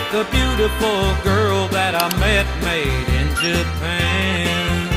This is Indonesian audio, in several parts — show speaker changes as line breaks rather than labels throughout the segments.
like a beautiful girl that I met made in Japan.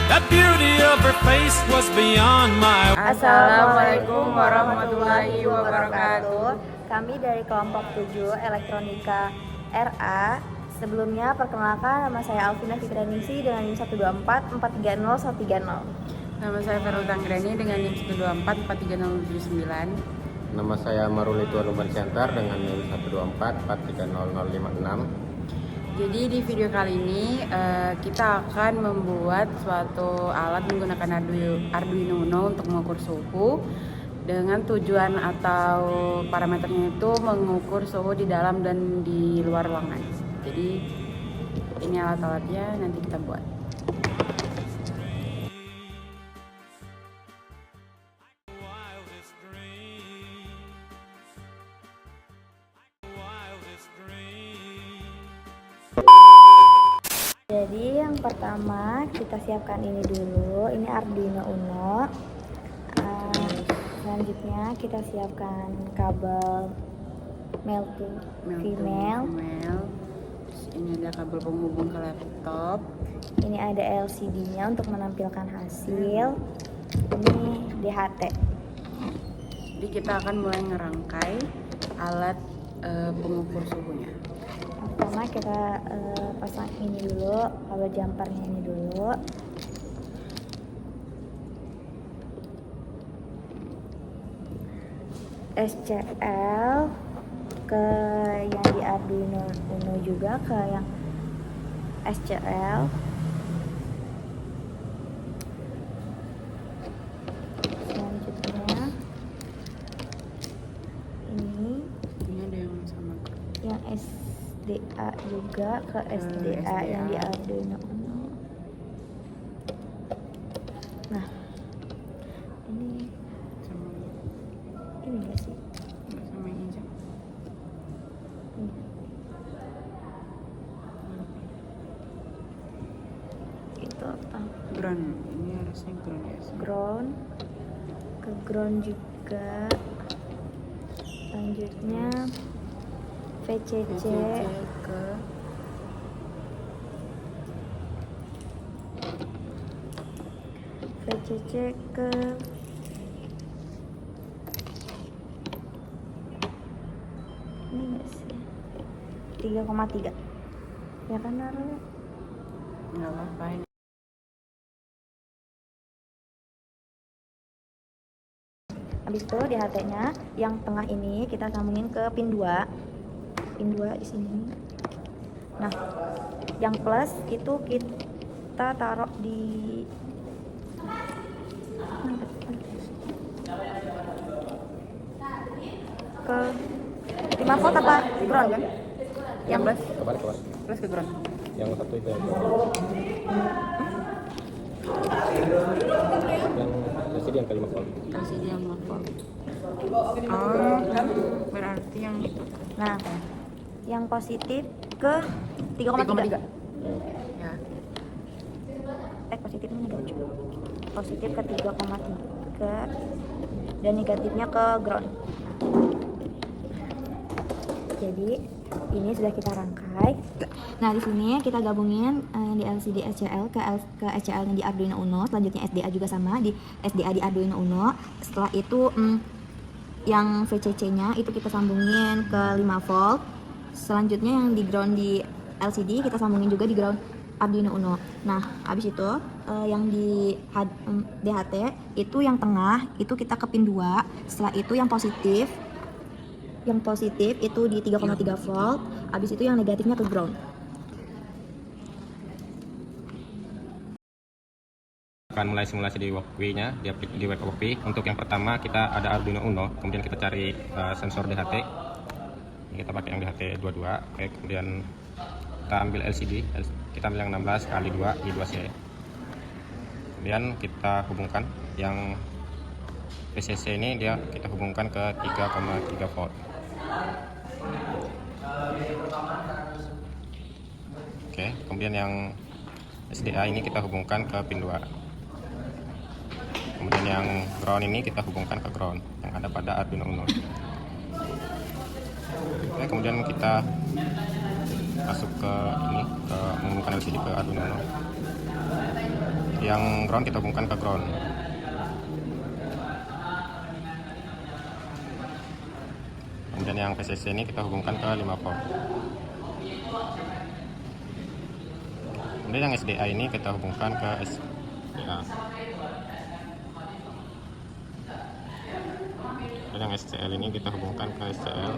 The beauty of her face was beyond my...
Assalamualaikum warahmatullahi wabarakatuh.
Kami dari kelompok 7 Elektronika RA. Sebelumnya perkenalkan, nama saya Alvina Fitrianingsi dengan NIM 124 430 130.
Nama saya Ferul Tanggrani dengan NIM 124 43079.
Nama saya Maruli Tuan Siantar dengan NIM 124 43056.
Jadi di video kali ini kita akan membuat suatu alat menggunakan Arduino Uno untuk mengukur suhu dengan tujuan atau parameternya itu mengukur suhu di dalam dan di luar ruangan. Jadi ini alat-alatnya, nanti kita buat.
Jadi yang pertama kita siapkan ini dulu, ini Arduino Uno. Selanjutnya kita siapkan kabel male to female.
Terus ini ada kabel penghubung ke laptop.
Ini ada LCD-nya untuk menampilkan hasil. Ini DHT.
Jadi kita akan mulai ngerangkai alat pengukur suhunya.
Pertama kita pasang ini dulu, kabel jumpernya ini dulu. SCL ke yang di Arduino Uno juga ke yang SCL. Selanjutnya ini
ada yang sama
yang SDA juga ke SDA yang di Arduino Uno. Nah, ini enggak sih?
sama yang hijau.
Itu apa?
Ground, ini harusnya ground ya.
Ground, ke ground juga. Selanjutnya VCC
ke
VCC ke ini enggak sih? 3,3 ya kan naruh?
nggak apa-apa ini.
Habis itu di HT-nya yang tengah ini kita sambungin ke pin 2 di sini. Nah, yang plus itu kita taruh di ke 5 volt apa ground kan? Yang plus
Kebalik.
Ke ground.
Yang satu itu yang LCD yang ke 5 volt.
LCD yang 5 volt. Berarti yang itu.
Nah, yang positif ke 3,3.
Ya.
Positifnya negatif. Positif ke 3,3 dan negatifnya ke ground. Jadi ini sudah kita rangkai. Nah, di sini kita gabungin di LCD SCL ke SCL yang di Arduino Uno. Selanjutnya SDA juga sama di SDA di Arduino Uno. Setelah itu yang VCC-nya itu kita sambungin ke 5 volt. Selanjutnya yang di ground di LCD kita sambungin juga di ground Arduino Uno. Nah, habis itu yang di DHT itu yang tengah itu kita ke pin 2. Setelah itu yang positif itu di 3,3 volt. Habis itu yang negatifnya ke ground.
Akan mulai simulasi di Walkbay-nya, di web Walkbay. Untuk yang pertama kita ada Arduino Uno, kemudian kita cari sensor DHT. Kita pakai yang DHT 22. Oke, kemudian kita ambil LCD, kita ambil yang 16 kali 2 di 2C. Kemudian kita hubungkan yang VCC ini, kita hubungkan ke 3,3 volt. Oke, kemudian yang SDA ini kita hubungkan ke pin 2. Kemudian yang ground ini kita hubungkan ke ground yang ada pada Arduino Uno. Oke, kemudian kita masuk ke ini, ke menghubungkan LCD ke Arduino Uno. Yang ground kita hubungkan ke ground. Kemudian yang VCC ini kita hubungkan ke 5 volt. Kemudian yang SDA ini kita hubungkan ke SDA. Dan yang SCL ini kita hubungkan ke SCL.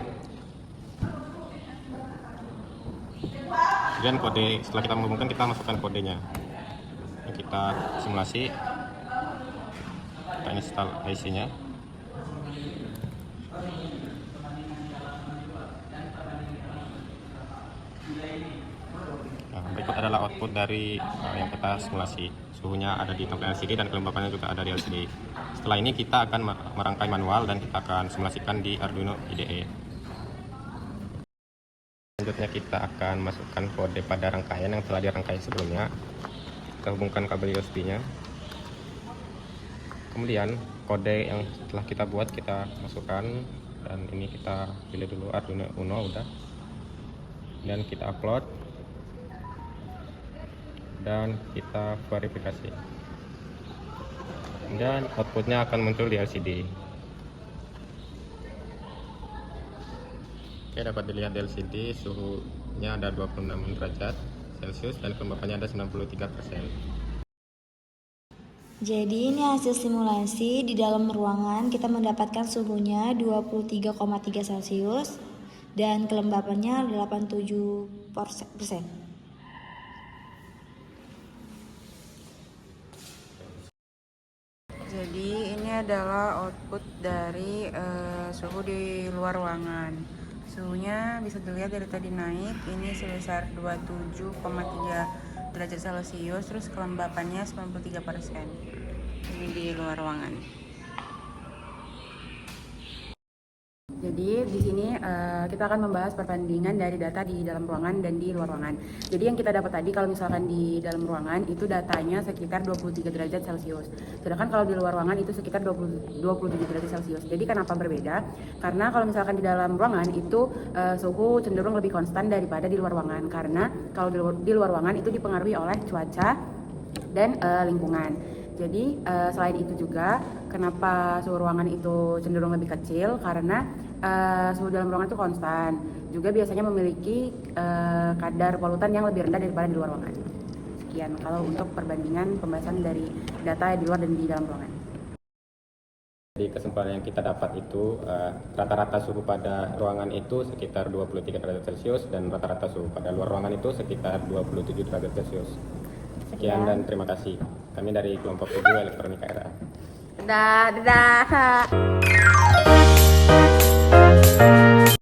Kemudian kode, setelah kita menghubungkan, kita masukkan kodenya. Ini kita simulasi, kita install IC-nya. Nah, berikut adalah output dari yang kita simulasi. Suhunya ada di tampilan LCD dan kelembapannya juga ada di LCD. Setelah ini kita akan merangkai manual dan kita akan simulasikan di Arduino IDE. Selanjutnya kita akan masukkan kode pada rangkaian yang telah dirangkai sebelumnya. Kita hubungkan kabel USB-nya. Kemudian kode yang telah kita buat kita masukkan, dan ini kita pilih dulu Arduino Uno udah. Dan kita upload. Dan kita verifikasi. Dan outputnya akan muncul di LCD. Oke, dapat dilihat di LCD suhunya ada 26 derajat Celcius dan kelembapannya ada 93%.
Jadi ini hasil simulasi. Di dalam ruangan kita mendapatkan suhunya 23,3 Celcius dan kelembapannya 87%.
Jadi ini adalah output dari suhu di luar ruangan. Suhunya bisa dilihat dari tadi naik, ini sebesar 27,3 derajat Celcius, terus kelembapannya 93%. Ini di luar ruangan. Jadi di sini kita akan membahas perbandingan dari data di dalam ruangan dan di luar ruangan. Jadi yang kita dapat tadi, kalau misalkan di dalam ruangan itu datanya sekitar 23 derajat Celcius. Sedangkan kalau di luar ruangan itu sekitar 27 derajat Celcius. Jadi kenapa berbeda? Karena kalau misalkan di dalam ruangan itu suhu cenderung lebih konstan daripada di luar ruangan. Karena kalau di luar ruangan itu dipengaruhi oleh cuaca dan lingkungan. Jadi selain itu juga kenapa suhu ruangan itu cenderung lebih kecil, karena suhu dalam ruangan itu konstan. Juga biasanya memiliki kadar polutan yang lebih rendah daripada di luar ruangan. Sekian kalau untuk perbandingan pembahasan dari data di luar dan di dalam ruangan.
Di kesimpulan yang kita dapat itu rata-rata suhu pada ruangan itu sekitar 23 derajat Celcius dan rata-rata suhu pada luar ruangan itu sekitar 27 derajat Celcius. Sekian dan terima kasih. Kami dari kelompok 7 Elektronika RA.
Dadah.